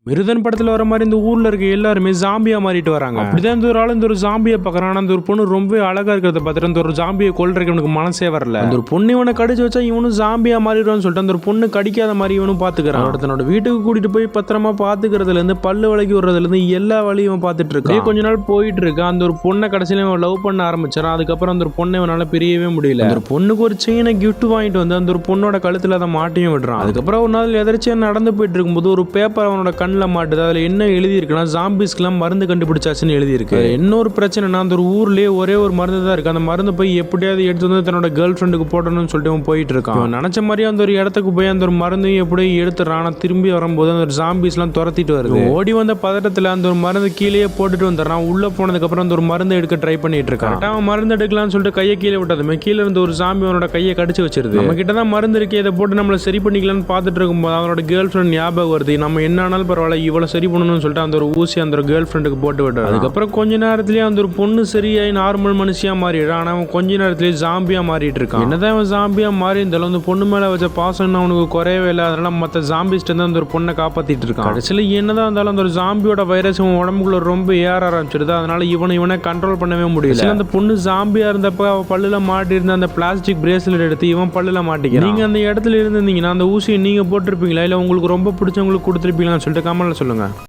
மிருதன் படத்துல வர மாதிரி இந்த ஊர்ல இருக்க எல்லாருமே ஜாம்பியா மாறிட்டு வராங்க. அப்படிதான் இந்த ஒரு ஆள் இந்த ஒரு ஜாம்பியை பார்க்கறான். அந்த ஒரு பொண்ணு ரொம்ப அழகா இருக்கிறத பார்த்துட்டு அந்த ஒரு ஜாம்பியை கொல்றதுக்கு இவனுக்கு மனசே வரல. அந்த ஒரு பொண்ணு இவனை கடிச்சு வச்சா இவனும் ஜாம்பியா மாறிடுவான்னு சொல்லிட்டு அந்த ஒரு பொண்ணு கடிக்காத மாதிரி இவனும் பாத்துக்கிறான். தன்னோட வீட்டுக்கு கூட்டிட்டு போய் பத்திரமா பாத்துக்கிறதுல இருந்து பல்லு வளைக்கி விடுறதுல இருந்து எல்லா வழியும் பார்த்துட்டு இருக்கான். கொஞ்ச நாள் போயிட்டு இருக்கு. அந்த ஒரு பொண்ணை கடைசியில இவன் லவ் பண்ண ஆரம்பிச்சான். அதுக்கப்புறம் அந்த ஒரு பொண்ணை இவனால பிரியவே முடியல. அந்த ஒரு பொண்ணுக்கு ஒரு செயினை கிஃப்ட் வாங்கிட்டு வந்து அந்த ஒரு பொண்ணோட கழுத்துல அதை மாட்டியும் விடுறான். அதுக்கப்புறம் ஒரு நாள் எதிர்ச்சியா நடந்து போயிட்டு இருக்கும்போது ஒரு பேப்பர் அவனோட கண்ணில் மாட்டுது. அதுல என்ன எழுதி இருக்குன்னா ஜாம்பிஸ்க்கெல்லாம் மருந்து கண்டுபிடிச்சாச்சுன்னு எழுதி இருக்கு. இன்னொரு பிரச்சனைனா அந்த ஒரு ஊர்லயே ஒரே ஒரு மருந்து தான் இருக்கு. அந்த மருந்து போய் எப்படியாவது எடுத்து வந்து தன்னோட கேர்ள் ஃப்ரெண்டுக்கு போடணும்னு சொல்லிட்டு அவன் போயிட்டு இருக்கான். நினைச்ச மாதிரி அந்த ஒரு இடத்துக்கு போய் அந்த ஒரு மருந்தையும் எப்படியும் எடுத்துறான். திரும்பி வரும்போது அந்த ஒரு ஜாம்பிஸ்லாம் துரத்திட்டு வருது. ஓடி வந்த பதட்டத்துல அந்த ஒரு மருந்து கீழே போட்டுட்டு வந்துடுறான். உள்ள போனதுக்கு அப்புறம் அந்த ஒரு மருந்து எடுக்க ட்ரை பண்ணிட்டு இருக்கான். அவன் மருந்து எடுக்கலாம்னு சொல்லிட்டு கையை கீழே விட்டதுமே கீழே இருந்த ஒரு ஜாம்பி அவனோட கையை கடிச்சு வச்சிருது. நம்ம கிட்ட தான் மருந்து இருக்கு, இதை போட்டு நம்மள சரி பண்ணிக்கலாம்னு பார்த்துட்டு இருக்கும்போது அவனோட கேர்ள் ஃப்ரெண்ட் ஞாபகம் வருது. நம்ம என்ன ஆனாலும் பரவாயில்ல இவ்வளவு சரி பண்ணணும்னு சொல்லிட்டு அந்த ஒரு ஊசி அந்த ஒரு கேர்ள் ஃப்ரெண்டுக்கு போட்டு விட்டாரு. அதுக்கப்புறம் கொஞ்ச நேரத்திலேயே அந்த ஒரு பொண்ணு சரியாயி நார்மல் மனுஷியா மாறிடுறான். ஆனா அவன் கொஞ்ச நேரத்திலேயே ஜாம்பியா மாறிட்டு இருக்கான். என்னதான் அவன் ஜாம்பியா மாறி இருந்தாலும் அந்த பொண்ணு மேல வச்ச பாசம் அவனுக்கு குறையவே இல்லை. அதனால மற்ற ஜாம்பிஸ்ட் வந்து அந்த ஒரு பொண்ணை காப்பாத்திட்டு இருக்கான். கடைசியில என்னதான் இருந்தாலும் அந்த ஒரு ஜாம்பியோட வைரஸ் அவன் உடம்புக்குள்ள ரொம்ப ஏற ஆரம்பிச்சிருது. அதனால இவனை கண்ட்ரோல் பண்ணவே முடியல. அந்த பொண்ணு ஜாம்பியா இருந்தப்ப அவ பல்லுல மாட்டி இருந்த அந்த பிளாஸ்டிக் பிரேஸ்லெட் எடுத்து இவன் பல்லுல மாட்டிக்கிறான். நீங்க அந்த இடத்துல இருந்தீங்கன்னா அந்த ஊசியை நீங்க போட்டிருப்பீங்களா இல்ல உங்களுக்கு ரொம்ப பிடிச்சவங்களுக்கு கொடுத்துருப்பீங்களான்னு சொல்லிட்டு கமெண்ட்ல சொல்லுங்க.